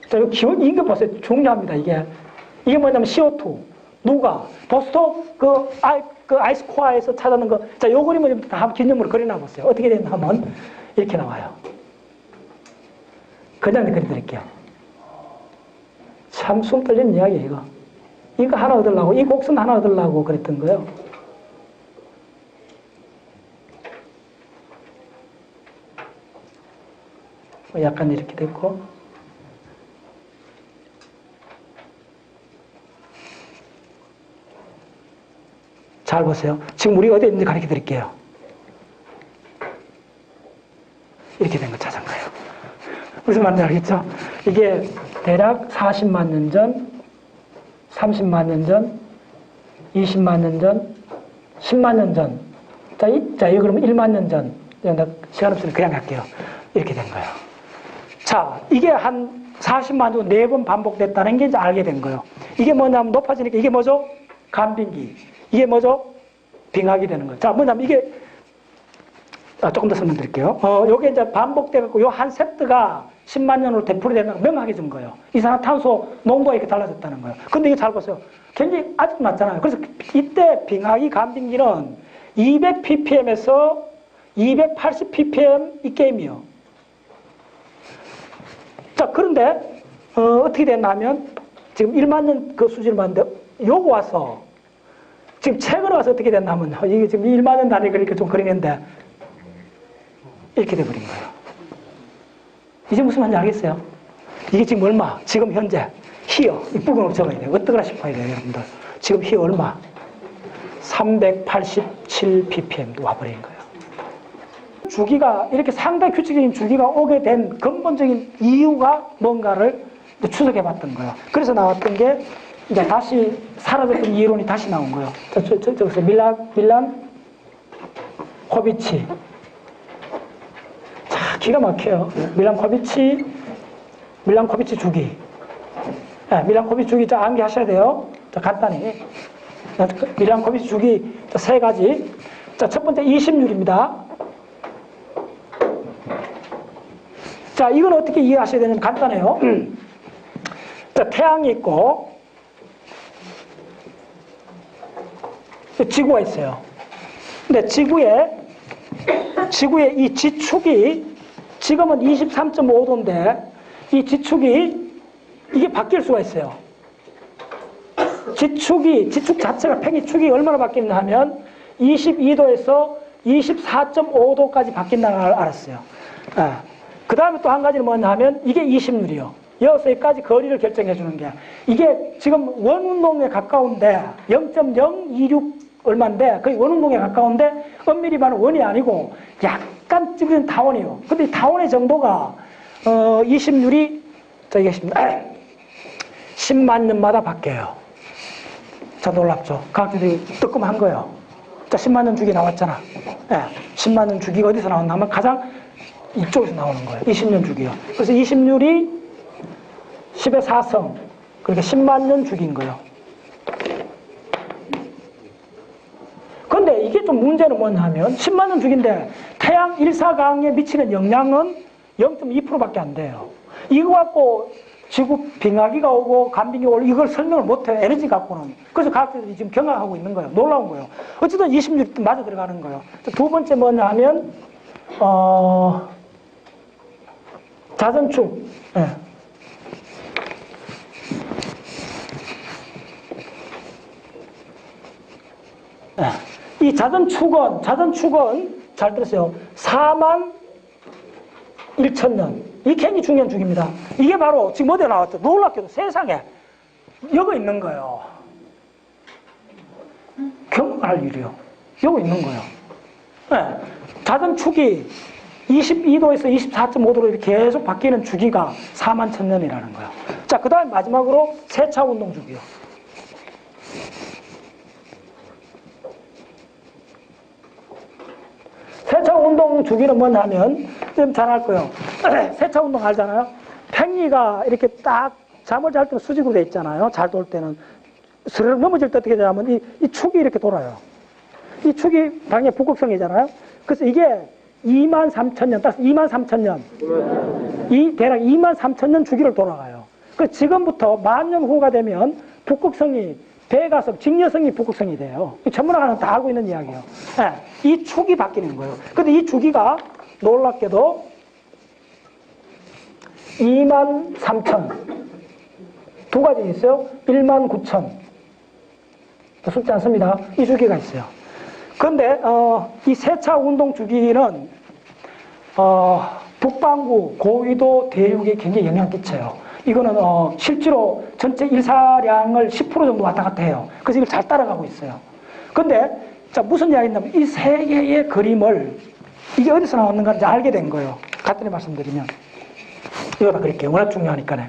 자, 이거 보세요. 중요합니다, 이게. 이게 뭐냐면 CO2. 누가? 보스토 그 아이스코어에서 찾아낸 거. 자, 요 그림을 다 한번 기념으로 그려놔 보세요. 어떻게 되나 하면 이렇게 나와요. 그냥 그려드릴게요. 참 숨 떨리는 이야기예요, 이거. 이거 하나 얻으려고, 이 곡선 하나 얻으려고 그랬던 거예요. 약간 이렇게 됐고. 잘 보세요. 지금 우리가 어디 있는지 가르쳐 드릴게요. 이렇게 된 거 찾은 거예요. 무슨 말인지 알겠죠? 이게 대략 40만 년 전, 30만 년 전, 20만 년 전, 10만 년 전. 자, 이거 그러면 1만 년 전. 시간 없으니 그냥 갈게요. 이렇게 된 거예요. 자, 이게 한 40만 년 4번 반복됐다는 게 이제 알게 된 거예요. 이게 뭐냐면 높아지니까 이게 뭐죠? 간빙기. 이게 뭐죠? 빙하기 되는 거예요. 자, 뭐냐면 이게, 조금 더 설명드릴게요. 요게 이제 반복돼갖고 요 한 세트가 10만 년으로 되풀이되는 거 명확히 준 거예요. 이산화탄소 농도가 이렇게 달라졌다는 거예요. 근데 이게 잘 보세요. 굉장히 아주 낮잖아요. 그래서 이때 빙하기 간빙기는 200ppm에서 280ppm 이 게임이요. 자, 그런데, 어떻게 됐나 하면, 지금 1만 년 그 수준을 봤는데, 요거 와서, 지금 최근에 와서 어떻게 됐나 하면, 이게 지금 1만 년 단위 그러니까 좀 그리는데, 이렇게 돼버린 거예요. 이제 무슨 말인지 알겠어요? 이게 지금 얼마? 지금 현재, here, 이 부분으로 적어야 돼요. 어떠거나 싶어야 돼요, 여러분들. 지금 here 얼마? 387ppm 와버린 거예요. 주기가 이렇게 상당히 규칙적인 주기가 오게 된 근본적인 이유가 뭔가를 추적해 봤던 거예요. 그래서 나왔던 게 이제 다시 사라졌던 이론이 다시 나온 거예요. 저기서 밀란 코비치. 자, 기가 막혀요. 밀란 코비치 주기. 네, 밀란 코비치 주기 자, 암기하셔야 돼요. 자, 간단히. 밀란 코비치 주기 세 가지. 자, 첫 번째 20률입니다. 자, 이건 어떻게 이해하셔야 되냐면 간단해요. 자, 태양이 있고, 지구가 있어요. 근데 지구의 이 지축이, 지금은 23.5도인데, 이 지축이, 이게 바뀔 수가 있어요. 지축 자체가 팽이축이 얼마나 바뀌냐 하면, 22도에서 24.5도까지 바뀐다는 걸 알았어요. 그 다음에 또 한 가지는 뭐냐 하면 이게 20률이요. 여기서까지 거리를 결정해 주는 게 이게 지금 원운동에 가까운데 0.026 얼마인데 거의 원운동에 가까운데 엄밀히 말하면 원이 아니고 약간 찌그러진 다원이요. 근데 이 다원의 정도가 20률이 이게 10만 년마다 바뀌어요. 자, 놀랍죠? 과학자들이 뜨끔한 거예요. 자, 10만 년 주기 나왔잖아. 네, 10만 년 주기가 어디서 나왔나 하면 가장 이쪽에서 나오는 거예요. 20년 주기요. 그래서 20률이 10의 4성. 그러니까 10만 년 주기인 거예요. 그런데 이게 좀 문제는 뭐냐 하면 10만 년 주기인데 태양 일사강에 미치는 영향은 0.2%밖에 안 돼요. 이거 갖고 지구 빙하기가 오고 간빙기가 오고 이걸 설명을 못해요. 에너지 갖고는. 그래서 과학자들이 지금 경악하고 있는 거예요. 놀라운 거예요. 어쨌든 20률이 맞아 들어가는 거예요. 두 번째 뭐냐 하면 자전축. 네. 네. 이 자전축은 잘 들으세요. 4만 1천 년. 이게 굉장히 중요한 축입니다. 이게 바로 지금 어디에 나왔죠? 놀랍게도 세상에 여기 있는 거예요. 경험할 일이요. 여기 있는 거예요. 네. 자전축이 22도에서 24.5도로 이렇게 계속 바뀌는 주기가 4만 천년이라는 거예요. 자, 그 다음에 마지막으로 세차 운동 주기요. 세차 운동 주기는 뭐냐 하면, 좀 잘 알 거예요. 세차 운동 알잖아요? 팽이가 이렇게 딱 잠을 잘 때는 수직으로 돼 있잖아요. 잘 돌 때는. 스르륵 넘어질 때 어떻게 되냐면 이 축이 이렇게 돌아요. 이 축이 당연히 북극성이잖아요. 그래서 이게 2만 3천 년, 따라서 2만 3천 년. 대략 2만 3천 년 주기를 돌아가요. 그 지금부터 10,000년 후가 되면 북극성이 배가성, 직녀성이 북극성이 돼요. 전문가는 다 알고 있는 이야기예요. 네, 이 축이 바뀌는 거예요. 근데 이 주기가 놀랍게도 23,000 두 가지 있어요. 19,000 쉽지 않습니다. 이 주기가 있어요. 그런데 이 세차 운동 주기는 북반구 고위도 대륙에 굉장히 영향을 끼쳐요. 이거는 실제로 전체 일사량을 10% 정도 왔다 갔다 해요. 그래서 이걸 잘 따라가고 있어요. 근데 자 무슨 이야기냐면 이 세 개의 그림을 이게 어디서 나왔는가 이제 알게 된 거예요. 간단히 말씀드리면 이거다 그릴게요. 워낙 중요하니까요.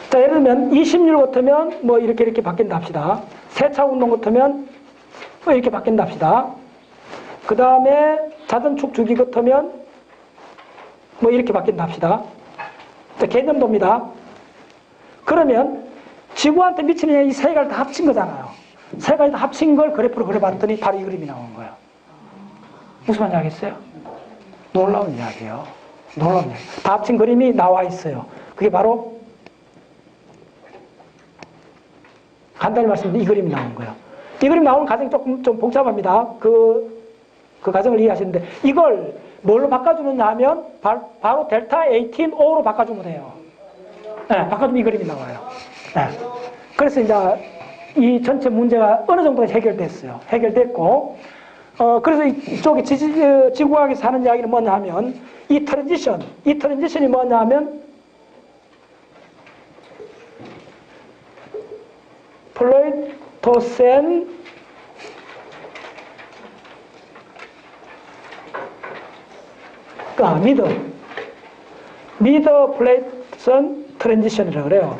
자, 예를 들면 26 같으면 뭐 이렇게 바뀐다 합시다. 세차 운동 같으면 뭐 이렇게 바뀐다 합시다. 그 다음에 자전축 주기 같으면 뭐 이렇게 바뀐다 합시다. 자, 개념도입니다. 그러면 지구한테 미치는 이 세 개를 다 합친 거잖아요. 세 가지 다 합친 걸 그래프로 그려봤더니 바로 이 그림이 나온 거예요. 무슨 말인지 알겠어요? 놀라운 이야기예요. 놀라운 이야기. 다 합친 그림이 나와 있어요. 그게 바로 간단히 말씀드리면 이 그림이 나온 거예요. 이 그림 나오는 과정이 조금 좀 복잡합니다. 그 과정을 이해하시는데 이걸 뭘로 바꿔주느냐 하면 바로 델타 18O로 바꿔주면 돼요. 네, 바꿔주면 이 그림이 나와요. 네. 그래서 이제 이 전체 문제가 어느 정도가 해결됐어요. 해결됐고 그래서 이쪽에 지구과학에서 하는 이야기는 뭐냐 하면 이 트랜지션이 뭐냐 하면 플레이토센 미드 플레이토센 트랜지션이라고 그래요.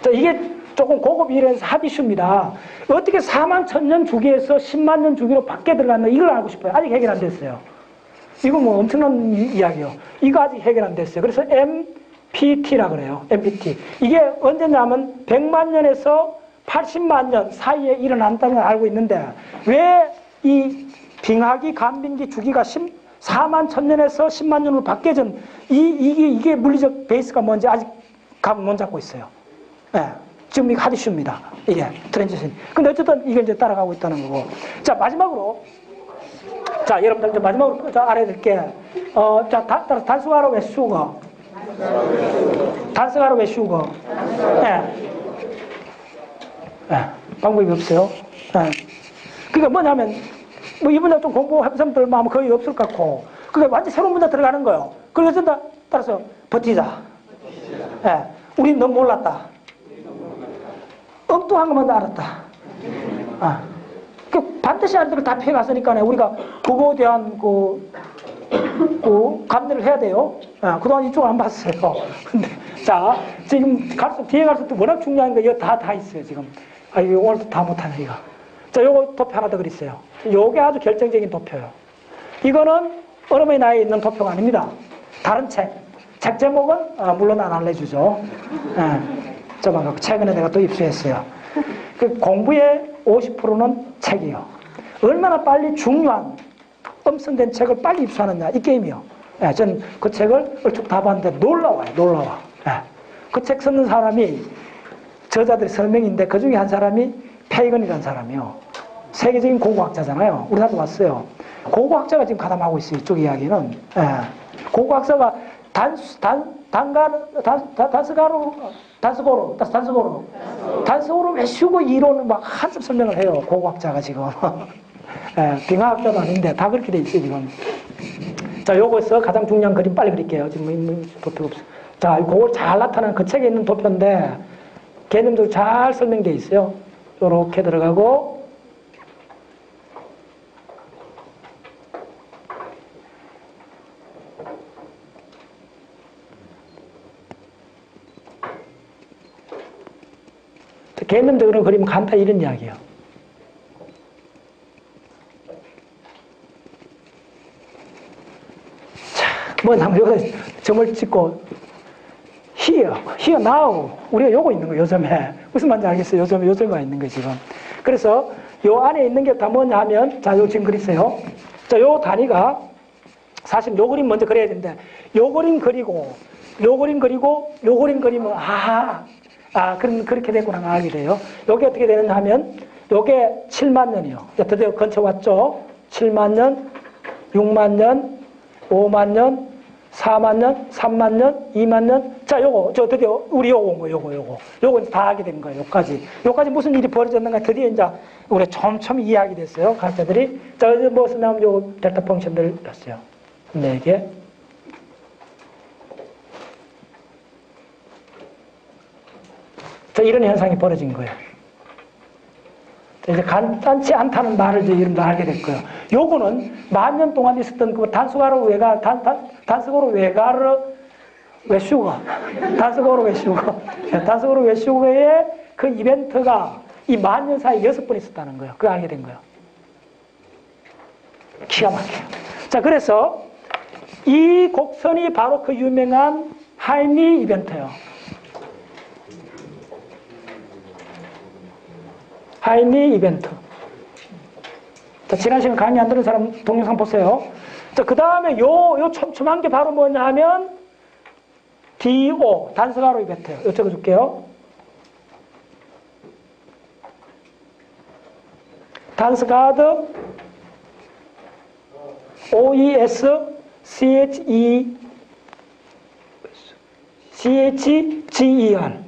자, 이게 조금 고급 이론에서 하기 쉽니다. 어떻게 41,000년 주기에서 100,000년 주기로 바뀌어 들어갔나 이걸 알고 싶어요. 아직 해결 안 됐어요. 이거 뭐 엄청난 이야기예요. 이거 아직 해결 안 됐어요. 그래서 MPT라 그래요. MPT. 이게 언제냐면 100,000년에서 800,000년 사이에 일어난다는 걸 알고 있는데 왜 이 빙하기, 간빙기 주기가 41,000년에서 100,000년으로 바뀌어진 이게 물리적 베이스가 뭔지 아직 감을 못 잡고 있어요. 네. 지금 이거 하기 쉽니다. 이게 트랜지션. 근데 어쨌든 이게 이제 따라가고 있다는 거고. 자, 마지막으로. 자, 여러분들 이제 마지막으로 알아야 될 게, 자, 따라서 단수가로 왜 슈거? 단수가로 왜 슈거? 네. 네. 방법이 없어요. 네. 그게 뭐냐면, 뭐 이 분야 좀 공부한 사람들 마음 거의 없을 것 같고, 그게 완전 새로운 분야 들어가는 거예요. 그래서 따라서 버티자. 네. 우린 너무 몰랐다. 엉뚱한 것만 알았다. 그 반드시 할 때를 다 피해갔으니까 우리가 그거에 대한 그 감내를 해야 돼요. 그동안 이쪽을 안 봤어요. 근데 자, 지금 뒤에 갈수록 또 워낙 중요한 거 이거 다 있어요, 지금. 이거 오늘도 다 못하네, 이거. 자, 요거 도표 하나 더 그렸어요. 요게 아주 결정적인 도표예요. 이거는 얼음의 나이에 있는 도표가 아닙니다. 다른 책 제목은 물론 안 알려주죠. 저만 최근에 내가 또 입수했어요. 그 공부의 50%는 책이에요. 얼마나 빨리 중요한 엄선된 책을 빨리 입수하느냐 이 게임이요. 저는 그 책을 얼추 다 봤는데 놀라워요. 그 책 쓰는 사람이 저자들이 설명인데 그 중에 한 사람이 페이건이라는 사람이요. 세계적인 고고학자잖아요. 우리나라도 왔어요. 고고학자가 지금 가담하고 있어요. 이쪽 이야기는. 고고학자가 단수고로 왜 쉬고 이론을 막 한참 설명을 해요. 고고학자가 지금. 빙하학자도 아닌데 다 그렇게 돼 있어요, 지금. 자, 요거에서 가장 중요한 그림 빨리 그릴게요. 지금 도표가 없어요. 자, 그걸 잘 나타나는 그 책에 있는 도표인데 개념적으로 잘 설명되어 있어요. 요렇게 들어가고 개념적으로 그리면 간단히 이런 이야기예요. 자, 뭐냐면 여기다 점을 찍고 here now 우리가 요거 있는 거예요. 요점에 무슨 말인지 알겠어요? 요점가 있는 거예요, 지금. 그래서 요 안에 있는 게 다 뭐냐 하면 자, 요 지금 그리세요. 자, 요 단위가 사실 요 그림 먼저 그려야 되는데, 요 그림 그리고, 요 그림 그리고, 요 그림 그리면, 그럼 그렇게 됐구나, 알게 돼요. 요게 어떻게 되느냐 하면, 요게 7만 년이요. 드디어 근처 왔죠? 7만 년, 6만 년, 5만 년, 4만 년, 3만 년, 2만 년. 자, 요거, 드디어, 우리 요거 다 하게 된 거예요. 요까지 무슨 일이 벌어졌는가 드디어 이제 우리 촘촘히 이해하게 됐어요. 가르쳐들이. 자, 무엇을 나오면 요 델타 펑션들 했어요. 4개. 자, 이런 현상이 벌어진 거예요. 이제 간단치 않다는 말을 이제 여러분들 알게 될 거예요. 요거는 만 년 동안 있었던 그 단수가로 단수가로 외슈거의 그 이벤트가 이 만 년 사이에 6번 있었다는 거예요. 그거 알게 된 거예요. 기가 막혀요. 자, 그래서 이 곡선이 바로 그 유명한 하이니 이벤트예요. 하이니 이벤트. 자, 지난 시간 강의 안 들은 사람 동영상 보세요. 자, 그 다음에 요 촘촘한 게 바로 뭐냐 하면 DO, 단서가로 이벤트예요. 이거 적어줄게요. 단서가드 OES CHGER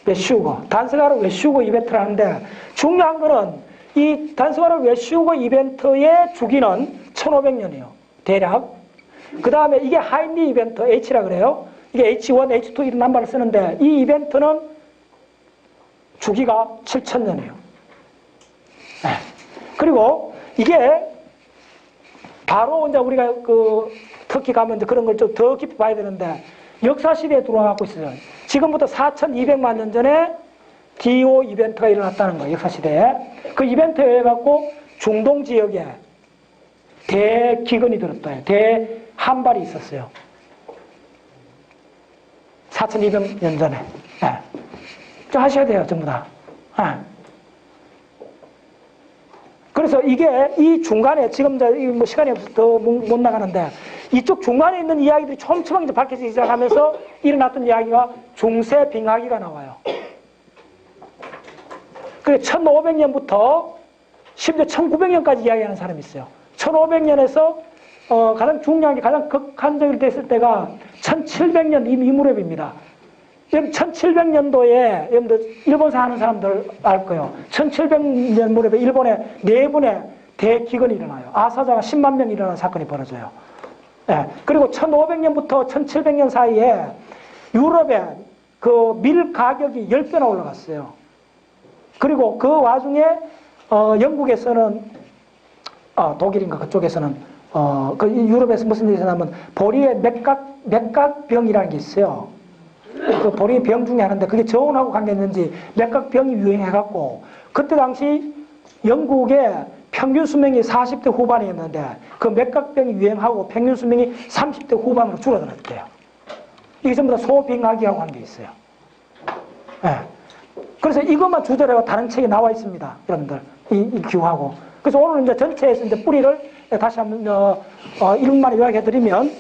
외슈거, 단서가로 외슈거 이벤트를 하는데 중요한 거는 이 단서가로 외슈거 이벤트의 주기는 1500년이에요. 대략. 그 다음에 이게 하이니 이벤트, H라 그래요. 이게 H1, H2 이런 남발을 쓰는데 이 이벤트는 주기가 7000년이에요. 네. 그리고 이게 바로 이제 우리가 그 터키 가면 이제 그런 걸 좀 더 깊이 봐야 되는데 역사 시대에 들어가고 있어요. 지금부터 4200만 년 전에 DO 이벤트가 일어났다는 거예요. 역사 시대에. 그 이벤트에 의해 갖고 중동 지역에 대기근이 들었다. 대한발이 있었어요. 4200년 전에. 네. 좀 하셔야 돼요. 전부 다. 네. 그래서 이게 이 중간에 지금 뭐 시간이 없어서 더 못 나가는데 이쪽 중간에 있는 이야기들이 촘촘하게 이제 밝혀지기 시작하면서 일어났던 이야기가 중세 빙하기가 나와요. 그래 1500년부터 심지어 1900년까지 이야기하는 사람이 있어요. 1500년에서 가장 중요한 게 가장 극한적이 됐을 때가 1700년 이 무렵입니다. 1700년도에 여러분들 일본사 하는 사람들 알 거예요. 1700년 무렵에 일본에 4번의 대기근이 일어나요. 아사자가 10만 명 일어나는 사건이 벌어져요. 예. 그리고 1500년부터 1700년 사이에 유럽에 그 밀 가격이 10배나 올라갔어요. 그리고 그 와중에 영국에서는 독일인가 그쪽에서는 그 유럽에서 무슨 일이 있었냐면 보리의 맥각병이라는 게 있어요. 그 보리 병 중에 하나인데 그게 저온하고 관계있는지 맥각병이 유행해갖고 그때 당시 영국의 평균 수명이 40대 후반이었는데 그 맥각병이 유행하고 평균 수명이 30대 후반으로 줄어들었대요. 이게 전부 다 소빙하기하고 관계 있어요. 네. 그래서 이것만 주제로 다른 책에 나와 있습니다. 여러분들 이 기후하고. 그래서 오늘 이제 전체에서 이제 뿌리를 다시 한번 1분만에 요약해드리면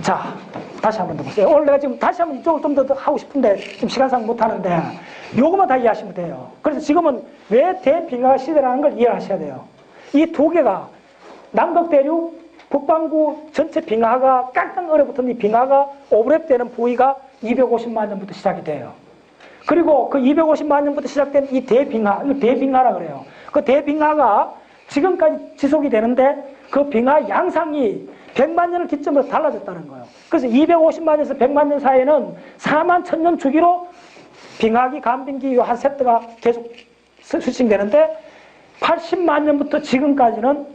자. 다시 한 번 더 보세요. 오늘 내가 지금 다시 한번 이쪽을 좀 더 하고 싶은데 지금 시간상 못하는데 요것만 다 이해하시면 돼요. 그래서 지금은 왜 대빙하 시대라는 걸 이해하셔야 돼요. 이 두 개가 남극대륙 북반구 전체 빙하가 깡깡 얼어붙은 이 빙하가 오버랩되는 부위가 250만 년부터 시작이 돼요. 그리고 그 250만 년부터 시작된 이 대빙하, 이거 대빙하라 그래요. 그 대빙하가 지금까지 지속이 되는데 그 빙하 양상이 100만 년을 기점으로 달라졌다는 거예요. 그래서 250만 년에서 100만 년 사이에는 4만 1000년 주기로 빙하기, 간빙기 한 세트가 계속 스위칭되는데 80만 년부터 지금까지는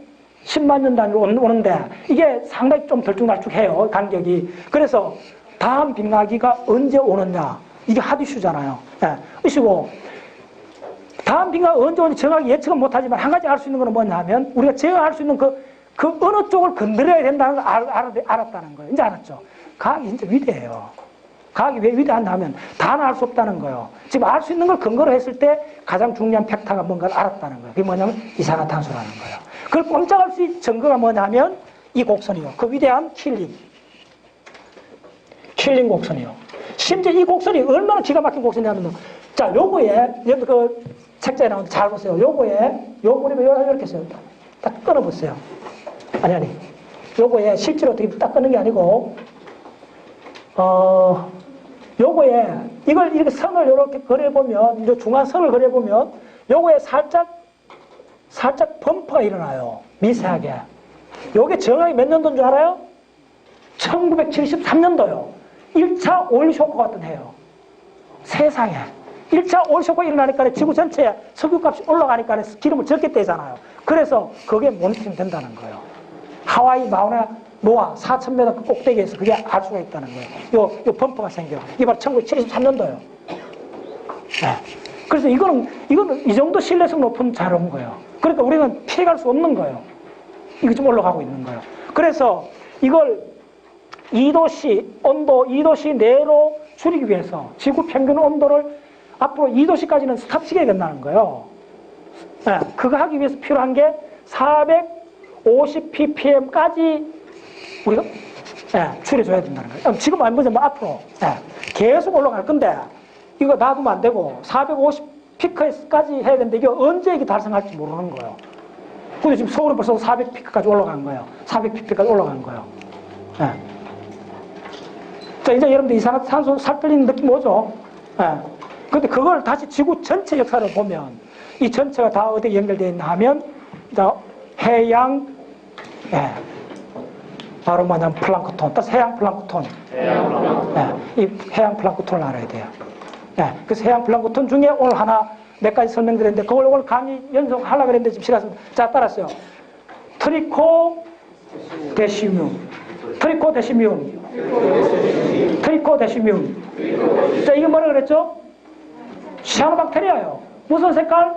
10만 년 단위로 오는데 이게 상당히 좀 들쭉날쭉해요. 간격이. 그래서 다음 빙하기가 언제 오느냐 이게 핫 이슈잖아요. 네. 이슈고 다음 빙하가 언제 오는지 정확히 예측은 못하지만 한 가지 알 수 있는 건 뭐냐 하면 우리가 제어할 수 있는 그 어느 쪽을 건드려야 된다는 걸 알았다는 거예요. 이제 알았죠? 과학이 진짜 위대해요. 과학이 왜 위대한가 하면 다는 알 수 없다는 거예요. 지금 알 수 있는 걸 근거로 했을 때 가장 중요한 팩타가 뭔가를 알았다는 거예요. 그게 뭐냐면 이산화탄소라는 거예요. 그걸 꼼짝할 수 있는 증거가 뭐냐면 이 곡선이요. 그 위대한 킬링 곡선이요. 심지어 이 곡선이 얼마나 기가 막힌 곡선이냐면, 자, 요거에, 여기 그 책자에 나오는데 잘 보세요. 요거에, 요 그림을 이렇게 써요. 딱 끊어보세요. 아니. 요거에 실제로 어떻게 딱 끊는 게 아니고, 요거에, 이걸 이렇게 선을 이렇게 그려보면, 요 중앙선을 그려보면, 요거에 살짝 범퍼가 일어나요. 미세하게. 요게 정확히 몇 년도인 줄 알아요? 1973년도요. 1차 오일 쇼크 같은 해요. 세상에. 1차 오일 쇼크가 일어나니까 지구 전체에 석유값이 올라가니까 기름을 적게 떼잖아요. 그래서 그게 모니터링 된다는 거예요. 하와이 마우나 노아 4,000m 그 꼭대기에서 그게 알 수가 있다는 거예요. 요 범퍼가 생겨요. 이게 바로 1973년도예요. 네. 그래서 이거는 이 정도 신뢰성 높은 자료인 거예요. 그러니까 우리는 피해갈 수 없는 거예요. 이게 좀 올라가고 있는 거예요. 그래서 이걸 2도씨 온도 2도씨 내로 줄이기 위해서 지구 평균 온도를 앞으로 2도씨까지는 스탑시켜야 된다는 거예요. 네, 그거 하기 위해서 필요한 게 450 ppm까지 우리가 줄여줘야 된다는 거예요. 지금 안 보면 앞으로 계속 올라갈 건데 이거 놔두면 안 되고 450 피크까지 해야 되는데 이게 언제 이게 달성할지 모르는 거예요. 근데 지금 서울은 벌써 400 피크까지 올라간 거예요. 400 ppm까지 올라간 거예요. 네. 자, 이제 여러분들 이산화탄소 살떨리는 느낌 오죠? 근데 그걸 다시 지구 전체 역사를 보면 이 전체가 다 어디에 연결되어 있나 하면 해양, 바로 뭐냐면 플랑크톤, 또 해양 플랑크톤. 이 해양 플랑크톤을 알아야 돼요. 그래서 해양 플랑크톤 중에 오늘 하나 몇 가지 설명드렸는데 그걸 오늘 강의 연속하려고 그랬는데 지금 시간 없습니다. 자, 따랐어요. 트리코데시뮴. 자, 이게 뭐라 그랬죠? 시아노박테리아예요. 무슨 색깔?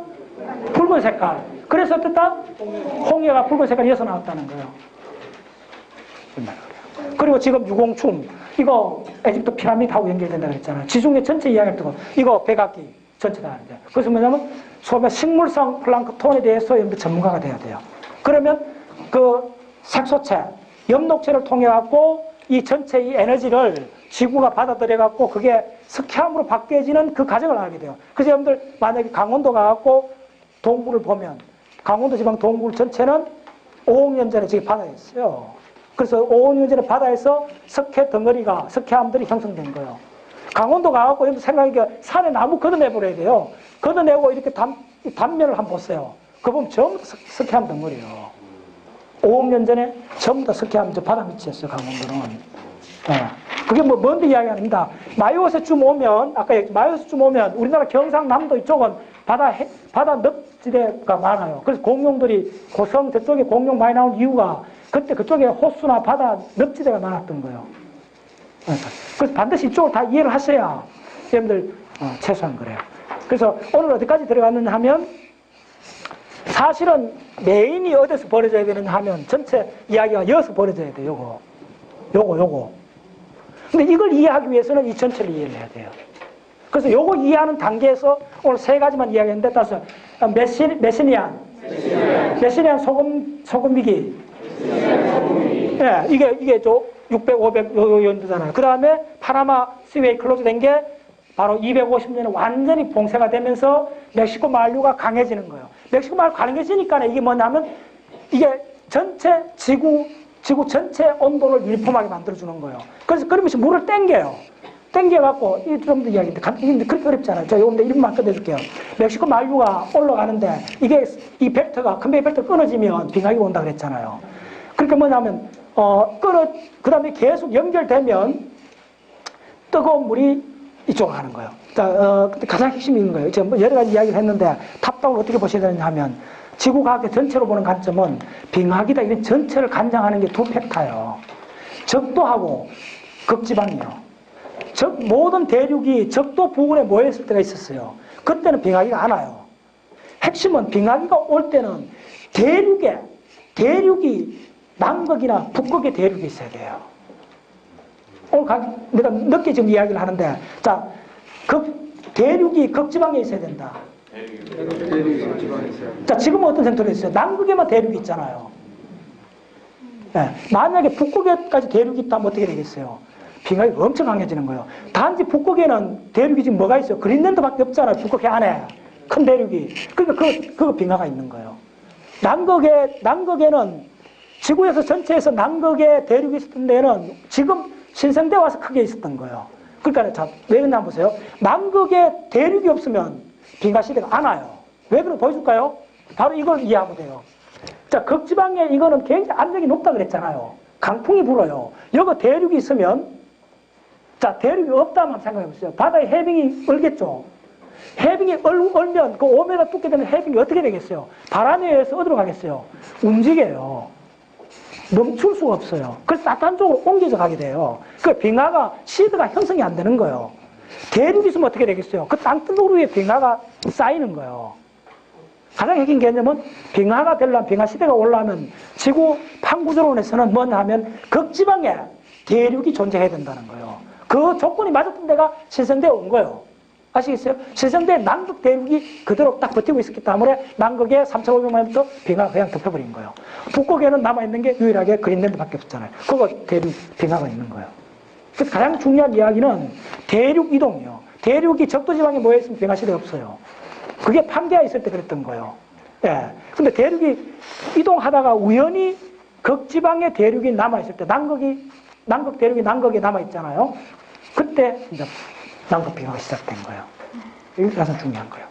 붉은 색깔. 그래서 어떻다? 홍해가 붉은 색깔이어서 나왔다는 거예요. 그리고 지금 유공충, 이거 에집트 피라미드하고 연결된다고 그랬잖아요. 지중해 전체 이야기를 듣고 이거 백악기 전체 다 하는데. 그래서 뭐냐면 소위 식물성 플랑크톤에 대해서 전문가가 돼야 돼요. 그러면 그 색소체, 엽록체를 통해 갖고 이 전체 이 에너지를 지구가 받아들여 갖고 그게 석회암으로 바뀌어지는 그 과정을 알게 돼요. 그래서 여러분들 만약에 강원도 가갖고 동굴을 보면 강원도 지방 동굴 전체는 5억 년 전에 저기 바다에 있어요. 그래서 5억 년 전에 바다에서 석회 덩어리가, 석회암들이 형성된 거예요. 강원도 가갖고 여러분 생각하니까 산에 나무 걷어내버려야 돼요. 걷어내고 이렇게 단면을 한번 보세요. 그거 보면 전부 다 석회암 덩어리예요. 5억 년 전에 전부 다 석회암 저 바다 밑이었어요, 강원도는. 그게 뭐 먼데 이야기 아닙니다. 마이오스쯤 오면, 아까 마이오스쯤 오면 우리나라 경상남도 이쪽은 바다 늪지대가 많아요. 그래서 공룡들이 고성 저쪽에 공룡 많이 나온 이유가 그때 그쪽에 호수나 바다 늪지대가 많았던 거예요. 그래서 반드시 이쪽을 다 이해를 하셔야 여러분들 최소한 그래요. 그래서 오늘 어디까지 들어갔느냐 하면 사실은 메인이 어디서 벌어져야 되느냐 하면 전체 이야기가 여기서 벌어져야 돼요. 요거. 근데 이걸 이해하기 위해서는 이 전체를 이해를 해야 돼요. 그래서 요거 이해하는 단계에서 오늘 세 가지만 이야기했는데 따라서 메시니안 소금미기. 이게 저 600, 500 요 연도잖아요. 그 다음에 파나마 스웨이 클로즈 된 게 바로 250년에 완전히 봉쇄가 되면서 멕시코 만류가 강해지는 거예요. 멕시코 만류 강해지니까 이게 뭐냐면 이게 전체 지구 전체 온도를 유니폼하게 만들어주는 거예요. 그래서 그러면서 물을 땡겨갖고, 이 좀 더 이야기인데, 그렇게 어렵잖아요. 제가 요번에 1분만 끝내줄게요. 멕시코 만류가 올라가는데, 이게, 이 벨트가, 컨베이어 벨트가 끊어지면 빙하기 온다 그랬잖아요. 그러니까 뭐냐면, 그 다음에 계속 연결되면 뜨거운 물이 이쪽으로 가는 거예요. 자, 가장 핵심이 있는 거예요. 제가 여러 가지 이야기를 했는데, 탑다운을 어떻게 보셔야 되느냐 하면, 지구과학의 전체로 보는 관점은 빙하기다 이런 전체를 간장하는 게 두 팩타예요. 적도하고 극지방이요. 모든 대륙이 적도 부근에 모여있을 때가 있었어요. 그때는 빙하기가 안 와요. 핵심은 빙하기가 올 때는 대륙이 남극이나 북극의 대륙이 있어야 돼요. 오늘 내가 늦게 지금 이야기를 하는데, 자, 대륙이 극지방에 있어야 된다. 대륙이 지방에 있어요. 자, 지금은 어떤 생태로 있어요? 남극에만 대륙이 있잖아요. 네. 만약에 북극에까지 대륙이 있다면 어떻게 되겠어요? 빙하가 엄청 강해지는 거예요. 단지 북극에는 대륙이 지금 뭐가 있어요? 그린랜드밖에 없잖아요. 북극해 안에. 큰 대륙이. 그러니까 그 빙하가 있는 거예요. 남극에는 지구에서 전체에서 남극에 대륙이 있었던 데는 지금 신생대 와서 크게 있었던 거예요. 그러니까 자, 왜 그러냐 보세요. 남극에 대륙이 없으면 빙하 시대가 안 와요. 왜 그런지 보여줄까요? 바로 이걸 이해하면 돼요. 자, 극지방에 이거는 굉장히 압력이 높다 그랬잖아요. 강풍이 불어요. 여기 대륙이 있으면, 자, 대륙이 없다만 생각해 보세요. 바다에 해빙이 얼겠죠. 해빙이 얼면 그 5m 뚫게 되는 해빙이 어떻게 되겠어요? 바람에 의해서 어디로 가겠어요? 움직여요. 멈출 수가 없어요. 그래서 따뜻한 쪽으로 옮겨져 가게 돼요. 그 빙하가 시드가 형성이 안 되는 거예요. 대륙이 있으면 어떻게 되겠어요? 그 땅덩어리 위에 빙하가 쌓이는 거예요. 가장 핵심 개념은 빙하가 되려면, 빙하 시대가 올라오면 지구 판구조론에서는 뭐냐 하면 극지방에 대륙이 존재해야 된다는 거예요. 그 조건이 맞았던 데가 신생대에 온 거예요. 아시겠어요? 신생대 남극 대륙이 그대로 딱 버티고 있었기 때문에 남극에 3,500만 년부터 빙하가 그냥 덮여버린 거예요. 북극에는 남아있는 게 유일하게 그린랜드밖에 없잖아요. 그거 대륙 빙하가 있는 거예요. 그래서 가장 중요한 이야기는 대륙 이동이요. 대륙이 적도지방에 모여있으면 빙하 시대가 없어요. 그게 판게아 있을 때 그랬던 거예요. 예. 근데 대륙이 이동하다가 우연히 극지방에 대륙이 남아있을 때, 남극 대륙이 남극에 남아있잖아요. 그때 이제 남극 빙하가 시작된 거예요. 이게 가장 중요한 거예요.